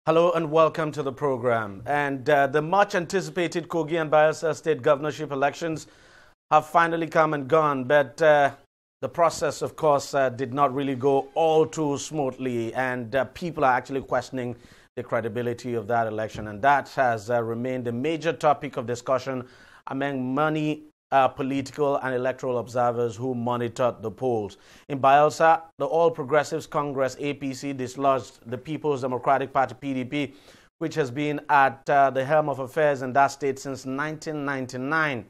Hello and welcome to the program. And the much anticipated Kogi and Bayelsa state governorship elections have finally come and gone. But the process, of course, did not really go all too smoothly. And people are actually questioning the credibility of that election. And that has remained a major topic of discussion among many political and electoral observers who monitored the polls. In Bayelsa, the All Progressives Congress, APC, dislodged the People's Democratic Party, PDP, which has been at the helm of affairs in that state since 1999.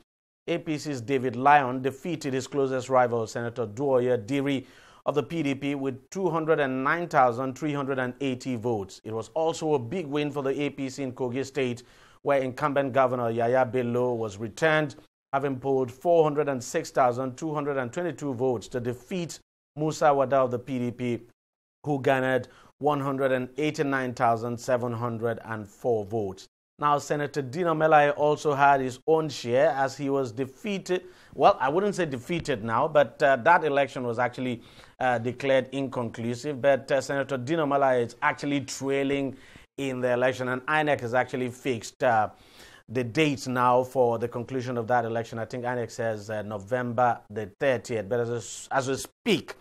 APC's David Lyon defeated his closest rival, Senator Duoye Diri of the PDP, with 209,380 votes. It was also a big win for the APC in Kogi State, where incumbent Governor Yaya Bello was returned, having polled 406,222 votes to defeat Musa Wada of the PDP, who garnered 189,704 votes. Now, Senator Dino Melaye also had his own share as he was defeated. Well, I wouldn't say defeated now, but that election was actually declared inconclusive. But Senator Dino Melaye is actually trailing in the election, and INEC has actually fixed the date now for the conclusion of that election. I think INEC says November the 30th. But as we speak,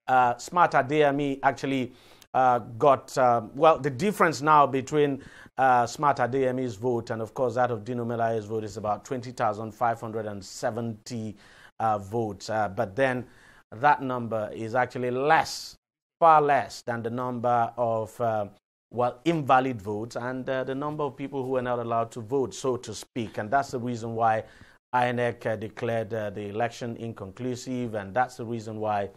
Smart Adeyemi actually got, well, the difference now between Smart Adeyemi's vote and, of course, that of Dino Melaye's vote is about 20,570 votes. But then that number is actually less, far less than the number of invalid votes and the number of people who are not allowed to vote, so to speak. And that's the reason why INEC declared the election inconclusive, and that's the reason why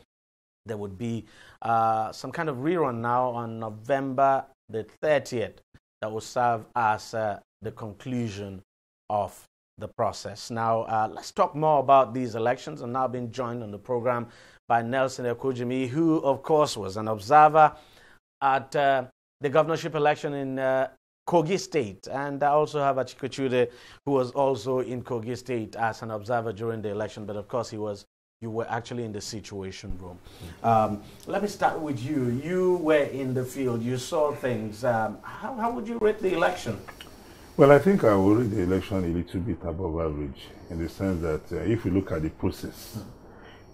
there would be some kind of rerun now on November the 30th that will serve as the conclusion of the process. Now, let's talk more about these elections. I'm now being joined on the program by Nelson Ekojimi, who, of course, was an observer at the governorship election in Kogi State. And I also have Achikochude, who was also in Kogi State as an observer during the election. But of course, you were actually in the situation room. Let me start with you. You were in the field. You saw things. How would you rate the election? Well, I think I will rate the election a little bit above average in the sense that if you look at the process,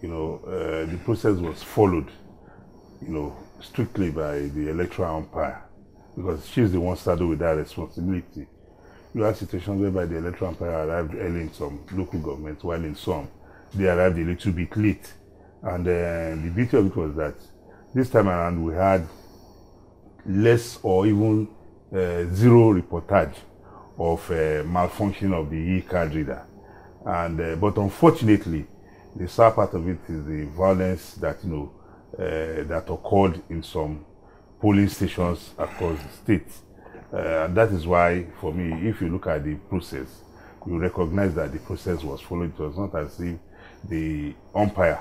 the process was followed, strictly by the electoral umpire, because she's the one started with that responsibility. You have situations whereby the electoral umpire arrived early in some local governments, while in some, they arrived a little bit late. And the beauty of it was that this time around we had less or even zero reportage of malfunction of the e-card reader. And but unfortunately, the sad part of it is the violence that that occurred in some polling stations across the state. And that is why, for me, if you look at the process, you recognize that the process was followed. It was not as if the umpire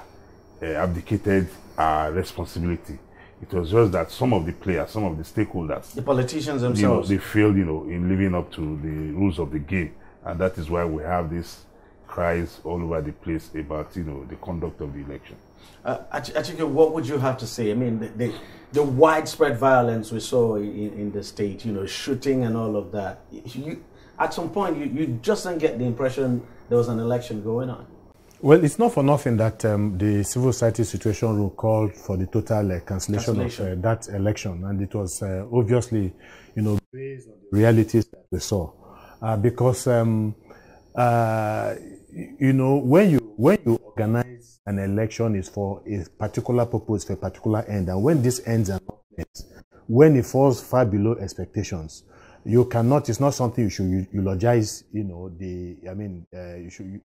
abdicated our responsibility. It was just that some of the players, some of the stakeholders, the politicians themselves, they failed, in living up to the rules of the game. And that is why we have these cries all over the place about, the conduct of the election. Achike, what would you have to say? I mean, the widespread violence we saw in the state, shooting and all of that. At some point, you just don't get the impression there was an election going on. Well, it's not for nothing that the civil society situation room called for the total cancellation of that election, and it was obviously, based on the realities that we saw, because when you organize an election is for a particular purpose, for a particular end, and when this ends are not met, when it falls far below expectations, you cannot. It's not something you should eulogize. You should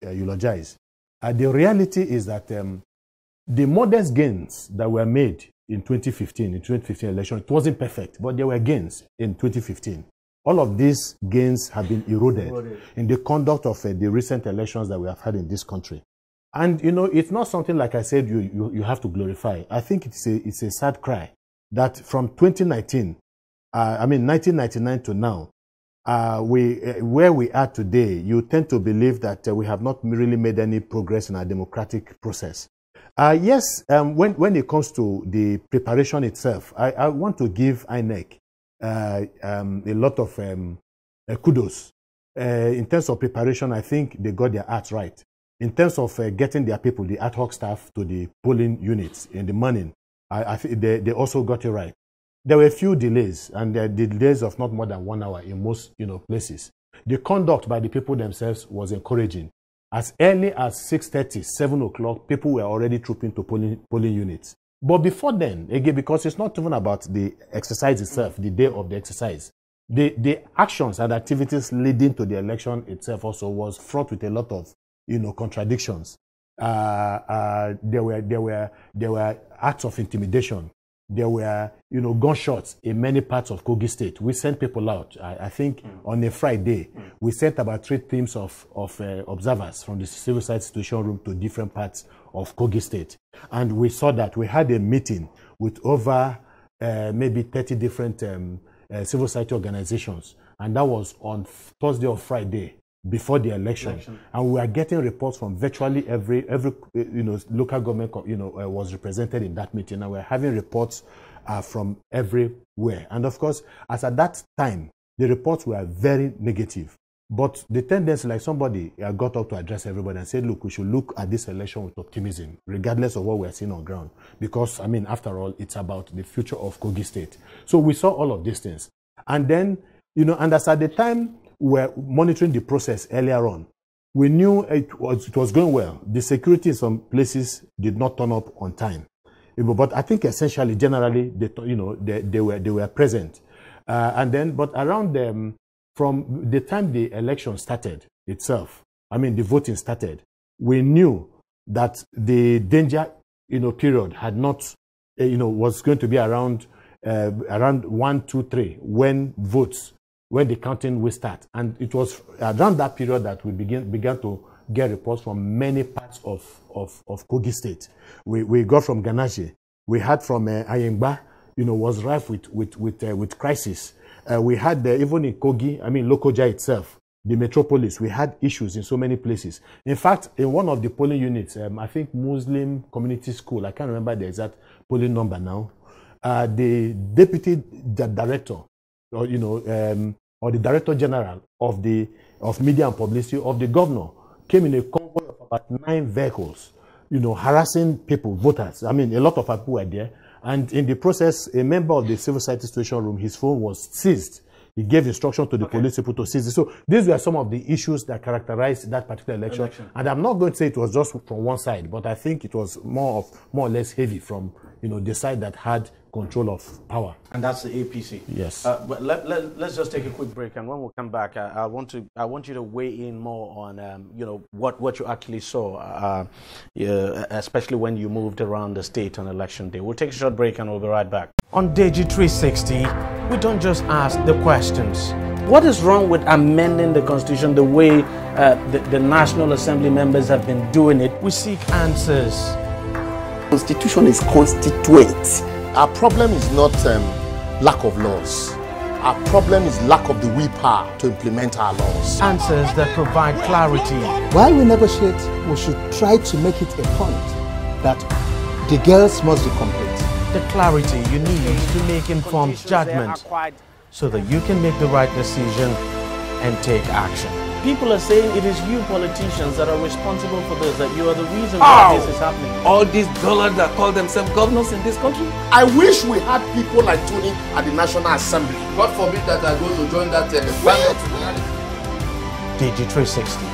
eulogize. The reality is that the modest gains that were made in 2015 election, it wasn't perfect, but there were gains in 2015. All of these gains have been eroded in the conduct of the recent elections that we have had in this country. And, it's not something, like I said, you have to glorify. I think it's a sad cry that from 1999 to now, where we are today, you tend to believe that we have not really made any progress in our democratic process. Yes, when it comes to the preparation itself, I want to give INEC a lot of kudos. In terms of preparation, I think they got their act right. In terms of getting their people, the ad hoc staff, to the polling units in the morning, I think they also got it right. There were a few delays, and the delays of not more than 1 hour in most places. The conduct by the people themselves was encouraging. As early as 6:30, 7 o'clock, people were already trooping to polling units. But before then, again, because it's not even about the exercise itself, the day of the exercise, the actions and activities leading to the election itself also was fraught with a lot of contradictions. There were acts of intimidation. There were gunshots in many parts of Kogi State. We sent people out. I think on a Friday, we sent about 3 teams of observers from the civil side situation room to different parts of Kogi State. And we saw that we had a meeting with over maybe 30 different civil society organizations. And that was on Thursday or Friday before the election. And we are getting reports from virtually every local government was represented in that meeting. And we're having reports from everywhere. And of course, as at that time, the reports were very negative. But the tendency, like somebody got up to address everybody and said, look, we should look at this election with optimism, regardless of what we're seeing on ground. Because, I mean, after all, it's about the future of Kogi State. So we saw all of these things. And then, and as at the time we were monitoring the process earlier on, we knew it was going well. The security in some places did not turn up on time. But I think essentially, generally, they were present. And then, but around from the time the election started itself, I mean, the voting started, we knew that the danger, period had not, was going to be around 1, 2, 3 when the counting will start. And it was around that period that we began to get reports from many parts of Kogi State. We got from Ganache. We had from Ayengba, was rife with crisis. We had even in Kogi, I mean Lokoja itself, the metropolis, we had issues in so many places. In fact, in one of the polling units, I think Muslim Community School, I can't remember the exact polling number now, the deputy director, or the director general of media and publicity of the governor came in a convoy of about 9 vehicles, harassing people, voters. I mean, a lot of people were there. And in the process, a member of the civil society situation room, his phone was seized. He gave instruction to the police people to seize it. So these were some of the issues that characterized that particular election. And I'm not going to say it was just from one side, but I think it was more or less heavy from the side that had control of power. And that's the APC. Yes. But let's just take a quick break, and when we come back, I want you to weigh in more on what you actually saw, especially when you moved around the state on election day. We'll take a short break and we'll be right back. On DEJI 360, we don't just ask the questions. What is wrong with amending the Constitution the way the National Assembly members have been doing it? We seek answers. Constitution is constituent. Our problem is not lack of laws. Our problem is lack of the willpower to implement our laws. Answers that provide clarity. While we negotiate, we should try to make it a point that the girls must be complete. The clarity you need to make informed judgment so that you can make the right decision and take action. People are saying it is you politicians that are responsible for this, that you are the reason why this is happening. All these dollars that call themselves governors in this country. I wish we had people like Tony at the National Assembly. God forbid that I go to join that DEJI 360,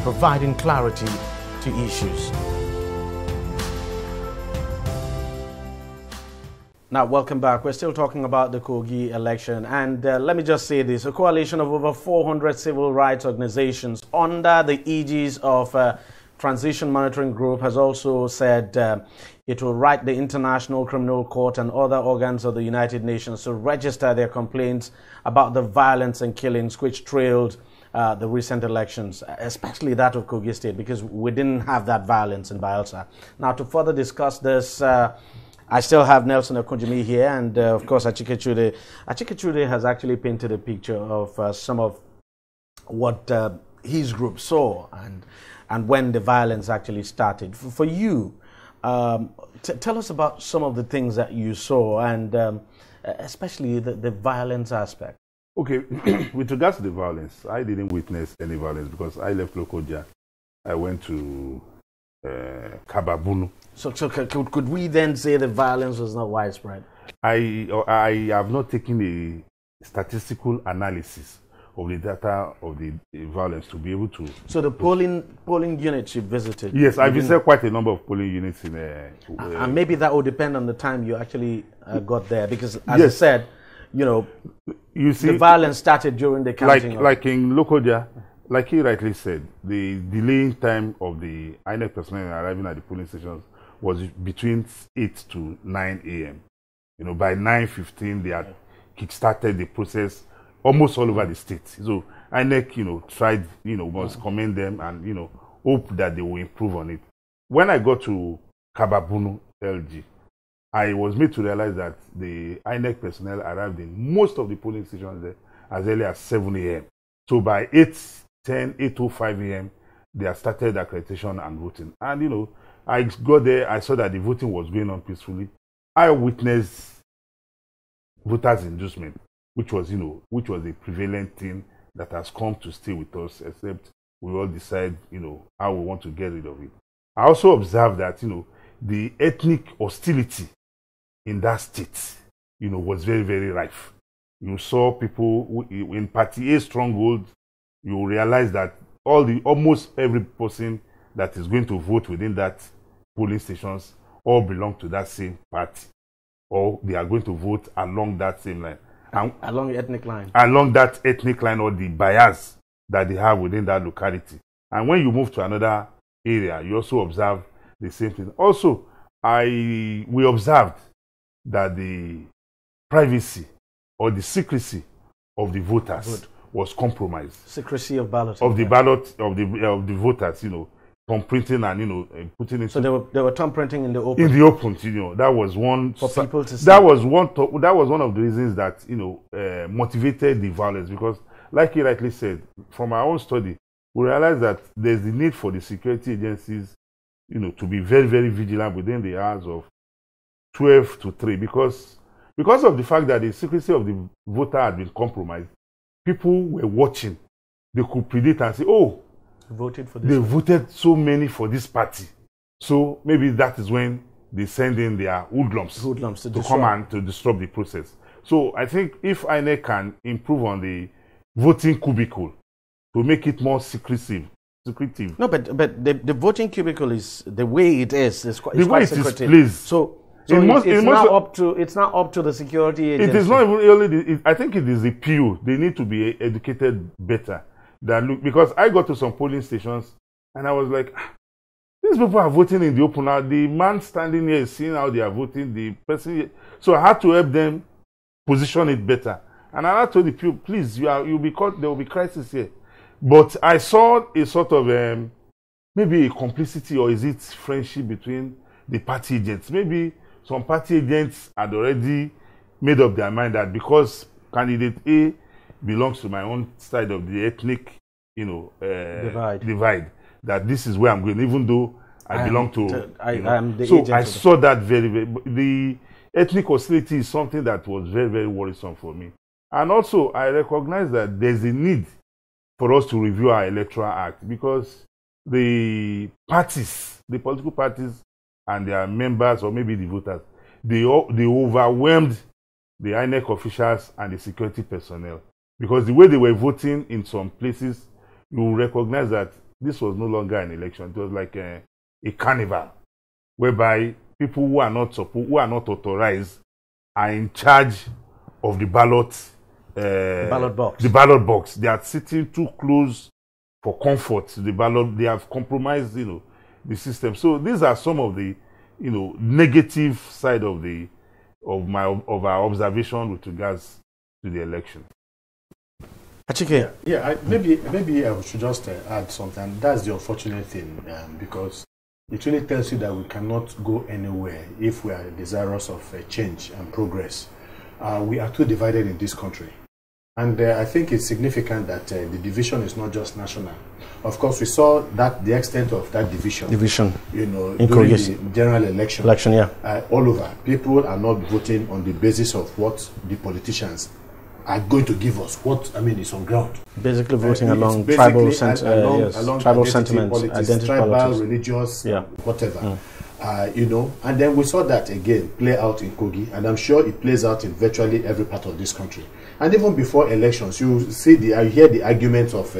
providing clarity to issues. Now, welcome back. We're still talking about the Kogi election. And let me just say this. A coalition of over 400 civil rights organizations under the aegis of Transition Monitoring Group has also said it will write the International Criminal Court and other organs of the United Nations to register their complaints about the violence and killings which trailed the recent elections, especially that of Kogi State, because we didn't have that violence in Bayelsa. Now, to further discuss this, I still have Nelson Okunjimi here, and of course Achike Chude. Achike Chude has actually painted a picture of some of what his group saw and when the violence actually started. For you, tell us about some of the things that you saw, and especially the violence aspect? Okay, with regards to the violence, I didn't witness any violence because I left Lokoja. I went to Kababunu. So could we then say the violence was not widespread? I have not taken a statistical analysis of the data of the violence to be able to. So the polling units you visited? Yes, I visited quite a number of polling units in. And maybe that will depend on the time you actually got there, because as I said, you see, the violence started during the counting. Like in Lokoja, like he rightly said, the delaying time of the INEC personnel arriving at the polling stations was between 8 to 9 a.m. By 9:15, they had kickstarted the process almost all over the state. So INEC, tried, must commend them and, hope that they will improve on it. When I got to Kababunu, LG, I was made to realize that the INEC personnel arrived in most of the polling stations there as early as 7 a.m. So by 8:10, 8:05 a.m., they had started accreditation and voting. And, I got there, I saw that the voting was going on peacefully. I witnessed voters' inducement, which was a prevalent thing that has come to stay with us, except we all decide, how we want to get rid of it. I also observed that, the ethnic hostility in that state, was very, very rife. You saw people in Party A stronghold. You realize that almost every person that is going to vote within that polling stations all belong to that same party, or they are going to vote along that same line. Along the ethnic line. Along that ethnic line, or the bias that they have within that locality. And when you move to another area, you also observe the same thing. Also, we observed that the privacy or the secrecy of the voters was compromised. Secrecy of balloting. Of the ballot of the voters, from printing and putting it. So they were thumb printing in the open. In the open, that was one for people to see. That was one of the reasons that motivated the violence, because, like he rightly said, from our own study, we realized that there's the need for the security agencies, to be very, very vigilant within the hours of 12 to 3, because of the fact that the secrecy of the voter had been compromised. People were watching. They could predict and say, "Oh, they voted so many for this party." So maybe that is when they send in their hoodlums to come and to disrupt the process. So I think if INEC can improve on the voting cubicle to make it more secretive. No, but the voting cubicle is the way it is. It's quite secretive. It's not up to the security agency. It is not even really. I think it is the PU. They need to be educated better. Because I got to some polling stations and I was like, these people are voting in the open now. The man standing here is seeing how they are voting. The person, so I had to help them position it better. And I told the PU, please, you'll be caught. There will be crisis here. But I saw a sort of maybe a complicity, or is it friendship between the party agents? Maybe some party agents had already made up their mind that because candidate A belongs to my own side of the ethnic, divide, that this is where I'm going, even though I belong to. I'm the agent. So I saw that very, very. The ethnic hostility is something that was very, very worrisome for me. And also, I recognize that there's a need for us to review our electoral act, because the parties, the political parties and their members, or maybe the voters, they overwhelmed the INEC officials and the security personnel. Because the way they were voting in some places, you will recognize that this was no longer an election. It was like a carnival, whereby people who are not authorized are in charge of the ballot box. The ballot box. They are sitting too close for comfort to the ballot. They have compromised, the system. So these are some of the, negative side of our observation with regards to the election. Achike. Maybe I should just add something. That's the unfortunate thing, because it really tells you that we cannot go anywhere if we are desirous of change and progress. We are too divided in this country. And I think it's significant that the division is not just national. Of course, we saw that the extent of that division, you know, during the general election, all over. People are not voting on the basis of what the politicians are going to give us. What, I mean, is on ground. Basically voting along tribal sentiments, politics, tribal, religious, whatever. You know, and then we saw that again play out in Kogi, and I'm sure it plays out in virtually every part of this country. And even before elections, you hear the arguments of,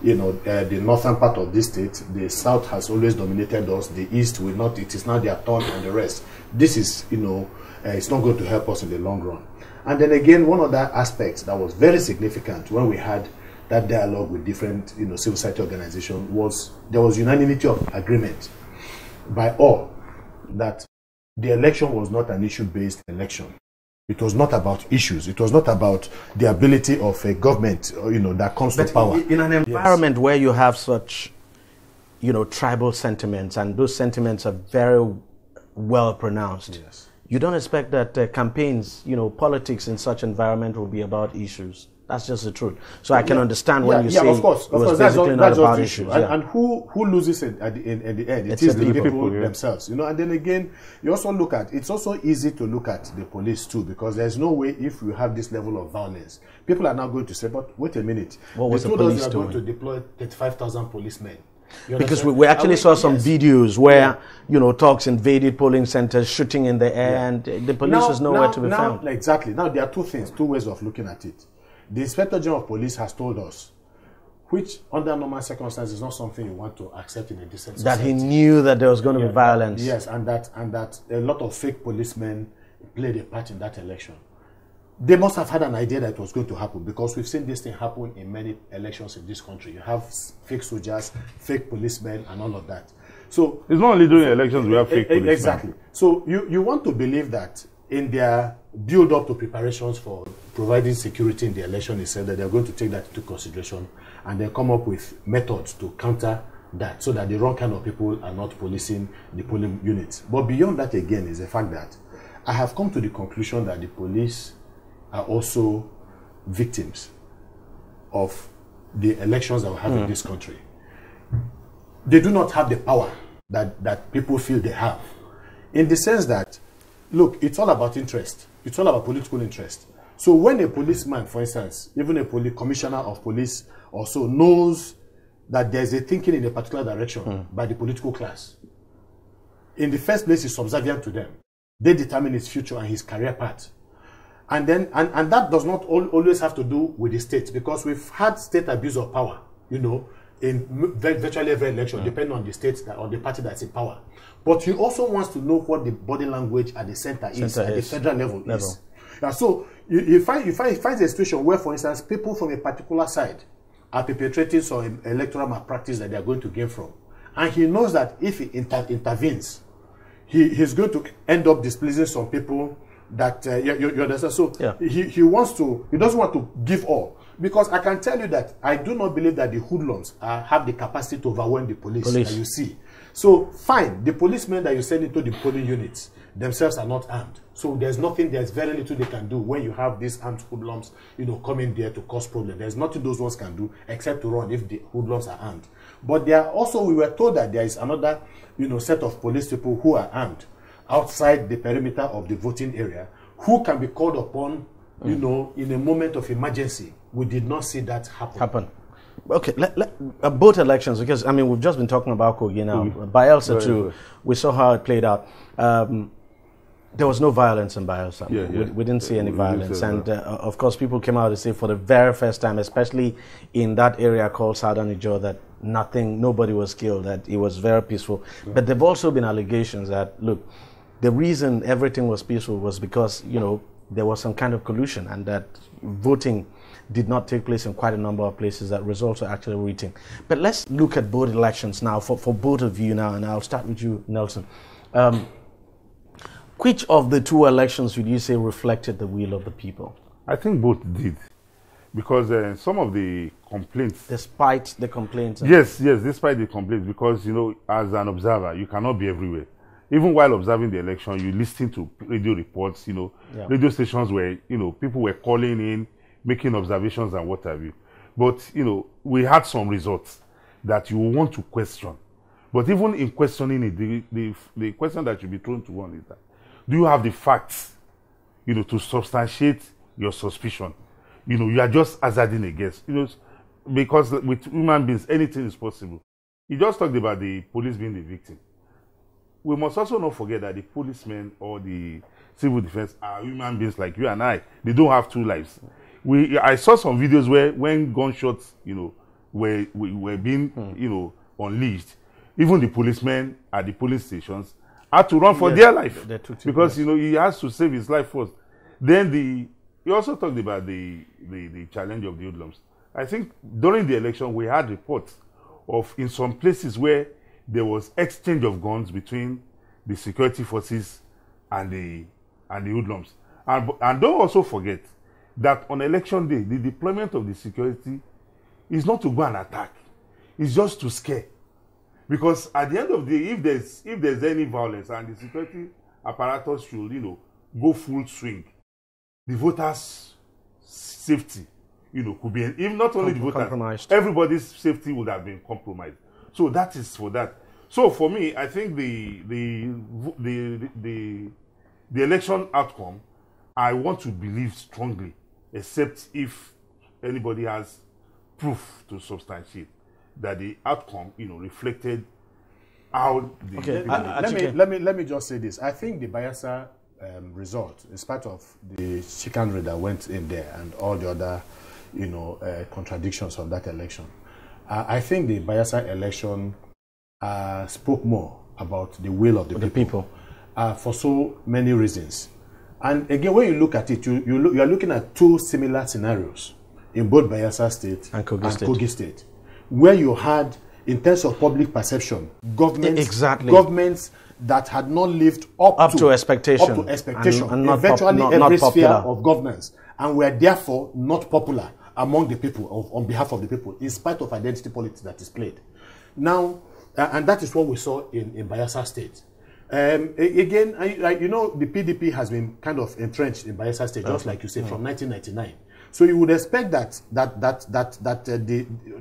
you know, the northern part of this state. The south has always dominated us. The east will not. It is now their turn, and the rest. This is, you know, it's not going to help us in the long run. And then again, one other aspect that was very significant when we had that dialogue with different, you know, civil society organizations was there was unanimity of agreement by all that the election was not an issue-based election. It was not about issues. It was not about the ability of a government, you know, that comes to power. In an environment where you have such, you know, tribal sentiments, and those sentiments are very well pronounced, you don't expect that campaigns, you know, politics in such environment will be about issues. That's just the truth. So I can understand when you say of course, that's about issues. And who loses it at the end? It is the people themselves. You know, and then again, you also look at, it's also easy to look at the police too, because there's no way if you have this level of violence, people are now going to say, but wait a minute, what was the police are going to deploy 35,000 policemen. Because we actually saw some videos where, you know, thugs invaded polling centers, shooting in the air, and the police was nowhere to be found. Exactly. Now, there are two ways of looking at it. The Inspector General of Police has told us, which under normal circumstances is not something you want to accept in a decent society. That he knew that there was going to be violence. Yes, and that a lot of fake policemen played a part in that election. They must have had an idea that it was going to happen, because we've seen this thing happen in many elections in this country. You have fake soldiers, fake policemen, and all of that. So it's not only during elections we have fake policemen. Exactly. So you want to believe that in their build-up to preparations for providing security in the election itself, that they're going to take that into consideration and then come up with methods to counter that, so that the wrong kind of people are not policing the polling units. But beyond that, again, is the fact that I have come to the conclusion that the police are also victims of the elections that we have in this country. They do not have the power that people feel they have, in the sense that, look, it's all about interest. It's all about political interest. So when a policeman, for instance, even a commissioner of police also knows that there's a thinking in a particular direction by the political class, in the first place, he's subservient to them. They determine his future and his career path. And then, and that does not always have to do with the state, because we've had state abuse of power, you know, in virtually every election, depending on the state or the party that's in power. But he also wants to know what the body language at the center is, at the federal level is. And so you find a situation where, for instance, people from a particular side are perpetrating some electoral malpractice that they are going to gain from. And he knows that if he intervenes, he's going to end up displeasing some people that, you understand? So he doesn't want to give all. Because I can tell you that I do not believe that the hoodlums have the capacity to overwhelm the police that you see. So fine, the policemen that you send into the polling units themselves are not armed. So there's very little they can do when you have these armed hoodlums, you know, coming there to cause problems. There's nothing those ones can do except to run if the hoodlums are armed. But there are also, we were told that there is another, you know, set of police people who are armed outside the perimeter of the voting area, who can be called upon, you know, in a moment of emergency. We did not see that happen. Okay, both elections, because, I mean, we've just been talking about Kogi now. Bayelsa too, we saw how it played out. There was no violence in Bayelsa. We didn't see any violence. And, of course, people came out to say for the very first time, especially in that area called Southern Ijaw, that nobody was killed, that it was very peaceful. But there have also been allegations that, look, the reason everything was peaceful was because, you know, there was some kind of collusion, and that voting did not take place in quite a number of places, that results are actually reaching. But let's look at both elections now, for both of you now, and I'll start with you, Nelson. Which of the two elections would you say reflected the will of the people? I think both did, because some of the complaints... Despite the complaints? Yes, despite the complaints, because, you know, as an observer, you cannot be everywhere. Even while observing the election, you listen to radio reports, you know, radio stations where, you know, people were calling in, making observations and what have you. But, you know, we had some results that you want to question. But even in questioning it, the question that should be thrown to one is that, do you have the facts, you know, to substantiate your suspicion? You know, you are just hazarding a guess. You know, because with human beings, anything is possible. You just talked about the police being the victim. We must also not forget that the policemen or the civil defense are human beings like you and I. They don't have two lives. I saw some videos where when gunshots, you know, were being, you know, unleashed, even the policemen at the police stations had to run for their life because, you know, he has to save his life first. Then you also talked about the challenge of the hoodlums. I think during the election we had reports of in some places where there was exchange of guns between the security forces and the hoodlums. And don't also forget that on election day, the deployment of the security is not to go and attack. It's just to scare. Because at the end of the day, if there's any violence and the security apparatus should, you know, go full swing, the voters' safety, you know, could be, if not only the voters, everybody's safety would have been compromised. So that is for that. So for me, I think the election outcome, I want to believe strongly, except if anybody has proof to substantiate that the outcome, you know, reflected how the... Okay, let me just say this. I think the Bayelsa result, in spite of the chicanery that went in there and all the other, you know, contradictions of that election, I think the Bayelsa election spoke more about the will of the people. For so many reasons. And again, when you look at it, you are looking at two similar scenarios in both Bayelsa State and Kogi State, where you had, in terms of public perception, governments that had not lived up to expectation, and not virtually every sphere of governance, and were therefore not popular among the people, on behalf of the people, in spite of identity politics that is played. Now, and that is what we saw in Bayelsa State. Again, you know, the PDP has been kind of entrenched in Bayelsa State, just like you said, from 1999. So you would expect that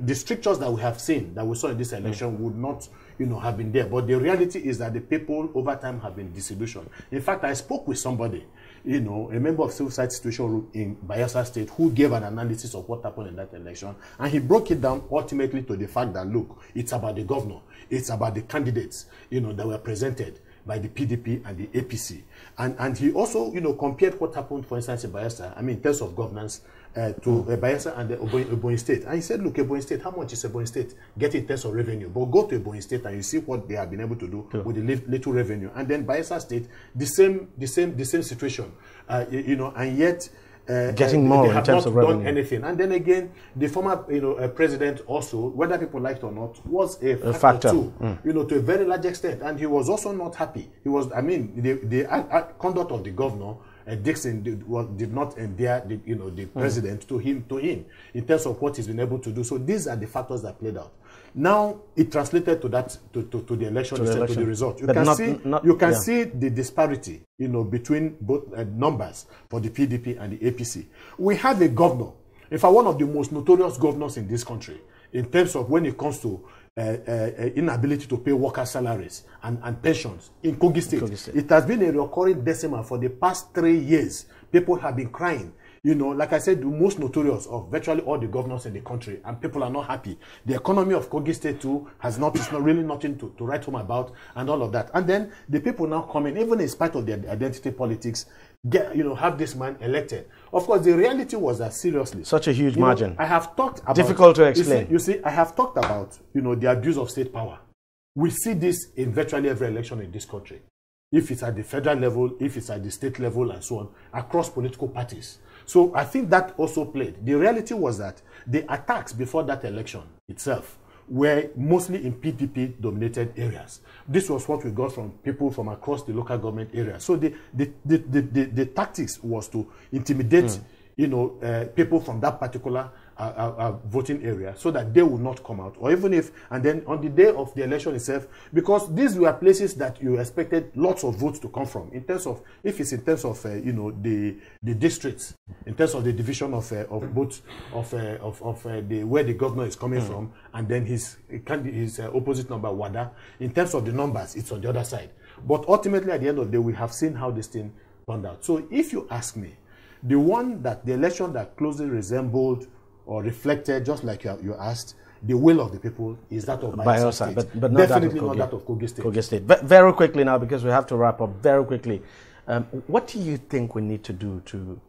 the strictures that we have seen, that we saw in this election, would not, you know, have been there. But the reality is that the people over time have been disillusioned. In fact, I spoke with somebody, you know, a member of Civil Society Situation Group in Bayelsa State, who gave an analysis of what happened in that election, and he broke it down ultimately to the fact that, look, it's about the governor, it's about the candidates, you know, that were presented by the PDP and the APC. And he also, you know, compared what happened, for instance, in Bayelsa, I mean, in terms of governance, to Bayelsa and the Ebonyi State. And he said, look, Ebonyi State, how much is Ebonyi State getting in terms of revenue? But go to Ebonyi State and you see what they have been able to do with the little revenue. And then Bayelsa State, the same situation, you know, and yet getting more in terms of revenue. Done anything. And then again, the former, you know, president also, whether people liked it or not, was a factor too, you know, to a very large extent. And he was also not happy. He was, I mean, the conduct of the governor, Dixon did not endear the president to him in terms of what he's been able to do. So these are the factors that played out. Now it translated to that to the election, to the result. You can see the disparity, you know, between both numbers for the PDP and the APC. We have a governor, in fact, one of the most notorious governors in this country, in terms of when it comes to inability to pay worker salaries and pensions in Kogi State. It has been a recurring decimal for the past 3 years. People have been crying. You know, like I said, the most notorious of virtually all the governors in the country, and people are not happy. The economy of Kogi State too it's not really nothing to write home about, and all of that. And then the people now come in, even in spite of their identity politics, have this man elected. Of course, the reality was that, seriously, such a huge margin. I have talked about, difficult to explain. You see, I have talked about, the abuse of state power. We see this in virtually every election in this country. If it's at the federal level, if it's at the state level, and so on, across political parties. So I think that also played. The reality was that the attacks before that election itself were mostly in PDP-dominated areas. This was what we got from people from across the local government area. So the tactics was to intimidate, people from that particular voting area so that they will not come out, or even if, and then on the day of the election itself, because these were places that you expected lots of votes to come from, in terms of, if it's in terms of the districts, in terms of the division of votes of the where the governor is coming from, and then his opposite number Wada, in terms of the numbers, it's on the other side. But ultimately, at the end of the day, we have seen how this thing turned out. So if you ask me, the election that closely resembled or reflected, just like you asked, the will of the people is that of Bayelsa State. But not definitely that of not that of Kogi State. Kogi State. Very quickly now, because we have to wrap up very quickly. What do you think we need to do to,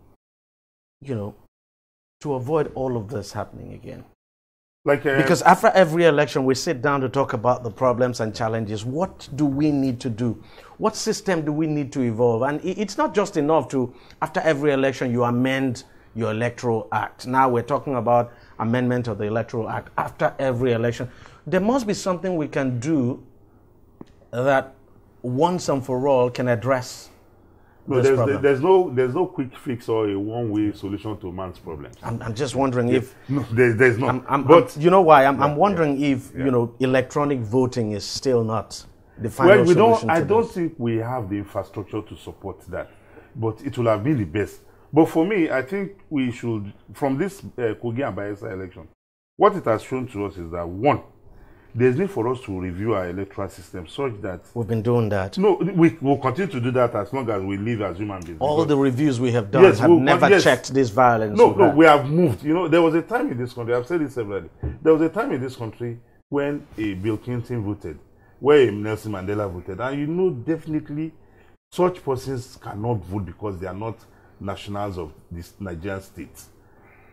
to avoid all of this happening again? Because after every election, we sit down to talk about the problems and challenges. What do we need to do? What system do we need to evolve? And it's not just enough to, after every election, you amend your electoral act. Now we're talking about amendment of the electoral act after every election. There must be something we can do that once and for all can address this problem. There's no quick fix or a one-way solution to man's problems. I'm just wondering if... No, there's not. But you know why? I'm wondering if, electronic voting is still not the final solution. I don't think we have the infrastructure to support that. But it will have been the best. But for me, I think we should, from this Kogi and Bayelsa election, what it has shown to us is that, one, there's need for us to review our electoral system such that... We've been doing that. No, we will continue to do that as long as we live as human beings. All the reviews we have done have never checked this violence. No, we have moved. There was a time in this country, I've said this severally, there was a time in this country when a Bill Clinton voted, where a Nelson Mandela voted, and definitely such persons cannot vote because they are not nationals of this Nigerian state.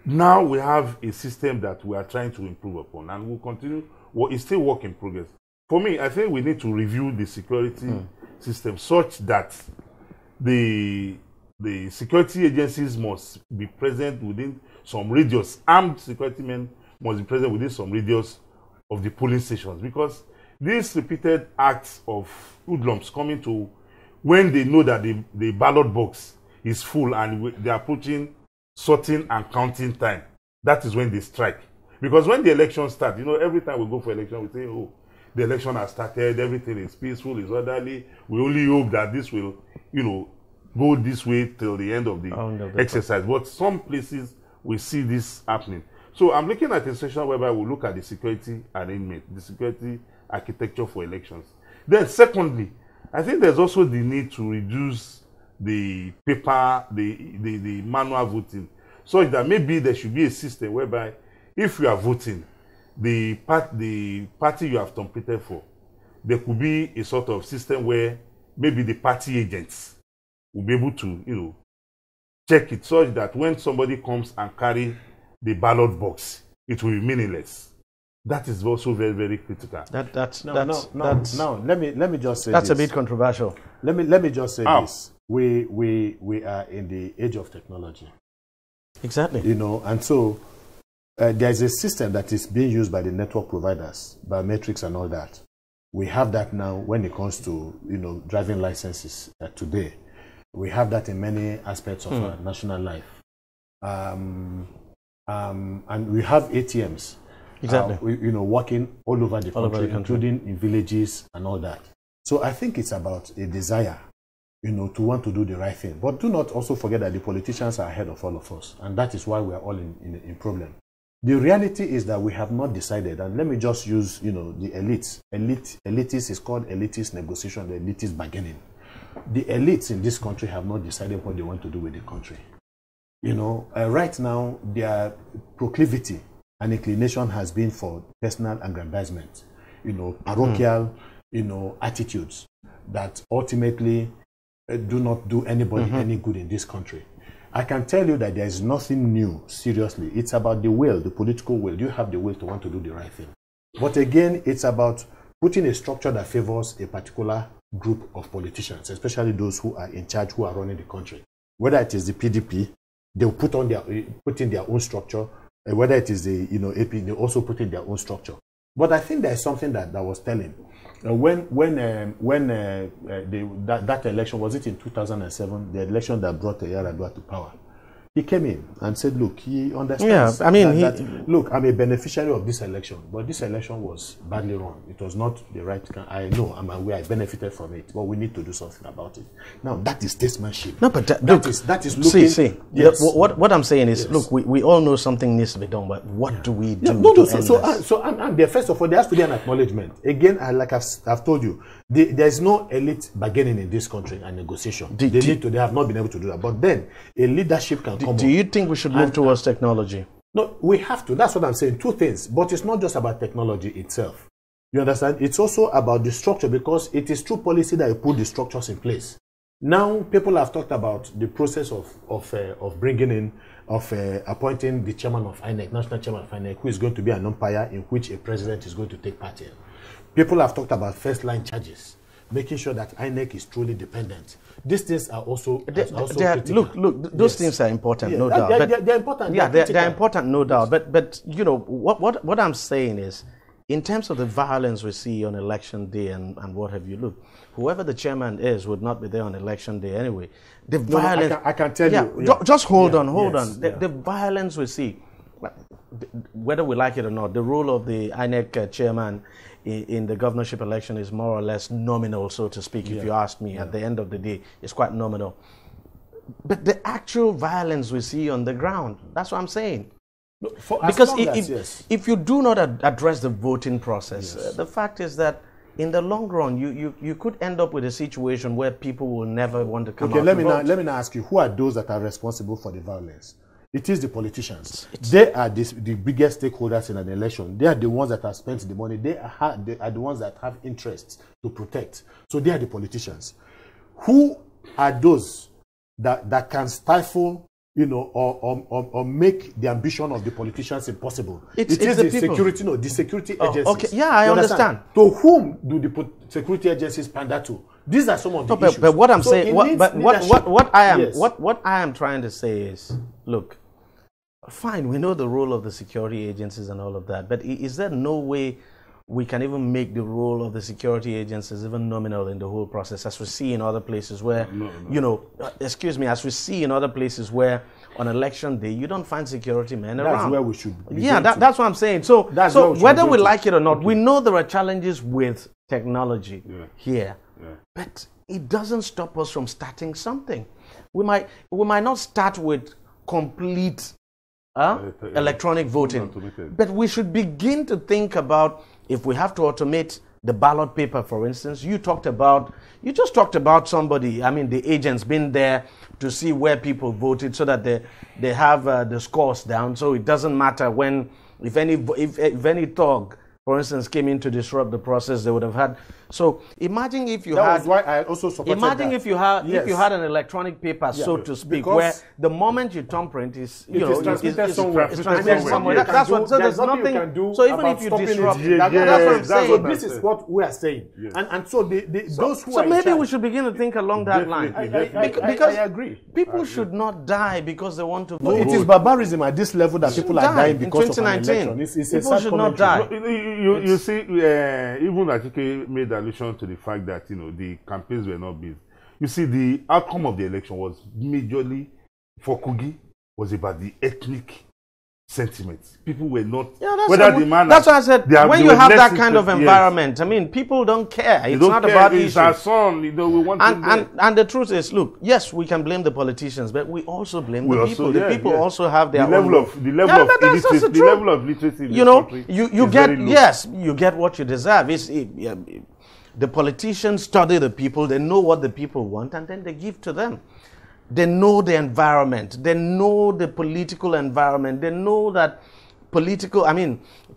Now we have a system that we are trying to improve upon, and we'll continue. It's still work in progress. For me, I think we need to review the security system such that the security agencies must be present within some radius. Armed security men must be present within some radius of the polling stations, because these repeated acts of hoodlums coming to when they know that the ballot box is full and they are approaching sorting and counting time, that is when they strike. Because when the election starts, every time we go for election, we say, oh, the election has started, everything is peaceful, is orderly. We only hope that this will, go this way till the end of the exercise. But some places, we see this happening. So I'm looking at a session whereby we look at the security arrangement, the security architecture for elections. Then secondly, I think there's also the need to reduce the paper, the manual voting, so that maybe there should be a system whereby if you are voting, the party you have competed for, there could be a sort of system where maybe the party agents will be able to, check it such that when somebody comes and carry the ballot box, it will be meaningless. That is also very, very critical. No. Let me just say that's this. A bit controversial. Let me just say this. We are in the age of technology. Exactly. And so there is a system that is being used by the network providers, biometrics and all that. We have that now when it comes to driving licenses today. We have that in many aspects of our national life. And we have ATMs. Exactly. Working all over the country, including in villages and all that. So I think it's about a desire, to want to do the right thing. But do not also forget that the politicians are ahead of all of us, and that is why we are all in problem. The reality is that we have not decided, and let me just use, the elites. Elitist is called elitist negotiation, the elitist bargaining. The elites in this country have not decided what they want to do with the country. Right now, their proclivity and inclination has been for personal aggrandizement, parochial, attitudes that ultimately do not do anybody any good in this country. I can tell you that there is nothing new, seriously. It's about the will, the political will. You have the will to want to do the right thing. But again, it's about putting a structure that favors a particular group of politicians, especially those who are in charge, who are running the country. Whether it is the PDP, they'll put in their own structure. Whether it is the AP, they also put in their own structure. But I think there is something that was telling. When that election, was it in 2007, the election that brought Yar'Adua to power? He came in and said, look, he understands. Yeah, I mean, look, I'm a beneficiary of this election, but this election was badly run. It was not the right kind. I know, I'm aware, I benefited from it, but we need to do something about it. Now, that is statesmanship. No, but that is looking. See. Yes. What I'm saying is, look, we all know something needs to be done, but what do we do? So I'm there. First of all, there has to be an acknowledgement. Again, like I've told you, there's no elite bargaining in this country and negotiation. They have not been able to do that. But then, a leadership can come. Do you think we should move towards technology? No, we have to. That's what I'm saying. Two things. But it's not just about technology itself. You understand? It's also about the structure, because it is through policy that you put the structures in place. Now, people have talked about the process of appointing the chairman of INEC, national chairman of INEC, who is going to be an umpire in which a president is going to take part in. People have talked about first-line charges, making sure that INEC is truly dependent. These things are also critical. Look, those things are important, no doubt. They're important. Yeah, they're important, no doubt. But you know, what I'm saying is, in terms of the violence we see on election day and what have you, look, whoever the chairman is would not be there on election day anyway. The violence. I can tell you. Yeah. Just hold on. The violence we see, whether we like it or not, the role of the INEC chairman in the governorship election is more or less nominal, so to speak, if you ask me. At the end of the day, it's quite nominal. But the actual violence we see on the ground, that's what I'm saying. Because if you do not address the voting process, the fact is that in the long run, you could end up with a situation where people will never want to come out. Let me now ask you, who are those that are responsible for the violence? It is the politicians. They are the biggest stakeholders in an election. They are the ones that have spent the money. They are the ones that have interests to protect. So they are the politicians. Who are those that can stifle, you know, or make the ambition of the politicians impossible? It is the security agencies. Okay, yeah, I understand. To whom do the security agencies pander to? These are some of the issues. But what I'm saying, what I am trying to say is, look, fine, we know the role of the security agencies and all of that, but is there no way we can even make the role of the security agencies even nominal in the whole process, as we see in other places where, you know, as we see in other places where on election day you don't find security men around. That's where we should. That's what I'm saying. So whether we like it or not, we know there are challenges with technology here, but it doesn't stop us from starting something. We might not start with complete electronic voting, but we should begin to think about, if we have to automate the ballot paper, for instance. You just talked about somebody, I mean, the agents been there to see where people voted so that they have the scores down, so it doesn't matter when, if any thug, for instance, came in to disrupt the process, they would have had. So imagine if you had. That's why I also supported that. If you had an electronic paper, so to speak, where the moment you thumbprint is, it's transmitted somewhere. That's what. So there's nothing. So even if you disrupt, that's what I'm saying. This is what we are saying, and so those who. So maybe we should begin to think along that line, because I agree. People should not die because they want to vote. It is barbarism at this level that people are dying because of an election. People should not die. You see, even Atike made allusion to the fact that, you know, the campaigns were not busy. You see, the outcome of the election was majorly, for Kogi, was about the ethnic sentiments. People were not. That's why I said, when you have that kind of environment, I mean, people don't care. It's not about issues. It's our son, you know, we want and the truth is, look, yes, we can blame the politicians, but we also blame the people. The people also have their level of literacy. You know, you get what you deserve. The politicians study the people, they know what the people want, and then they give to them. They know the environment. They know the political environment. They know that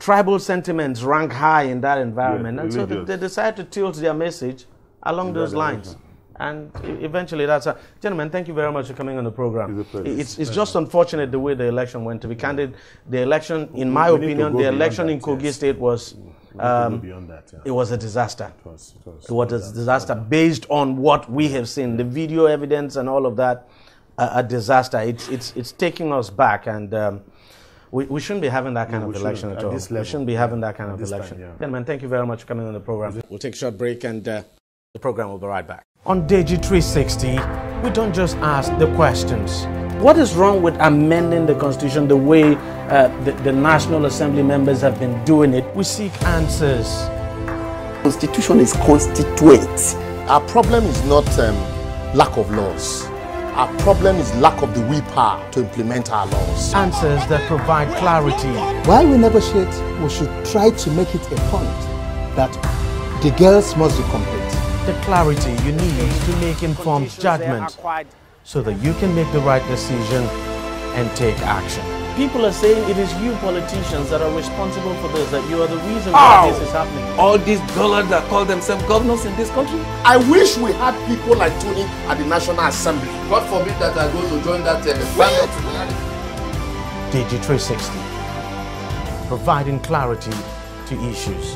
tribal sentiments rank high in that environment. And so they decide to tilt their message along those lines. And eventually that's a... Gentlemen, thank you very much for coming on the program. It's just unfortunate the way the election went. To be candid, the election, in my opinion, the election in Kogi State was... it was a disaster. It was a disaster based on what we have seen, the video evidence and all of that. A disaster. It's taking us back, and we shouldn't be having that kind of election at all. We shouldn't be having that kind of election. Gentlemen, thank you very much for coming on the program. We'll take a short break, and the program will be right back. On DEJI 360, we don't just ask the questions, What is wrong with amending the Constitution the way the National Assembly members have been doing it? We seek answers. Constitution is constituent. Our problem is not lack of laws. Our problem is lack of the willpower to implement our laws. Answers that provide clarity. While we negotiate, we should try to make it a point that the girls must be complete. The clarity you need to make informed judgment so that you can make the right decision and take action. People are saying it is you politicians that are responsible for this, that you are the reason why this is happening. All these dollars that call themselves governors in this country? I wish we had people like Tony at the National Assembly. God forbid that I go to join that planet. DEJI 360, providing clarity to issues.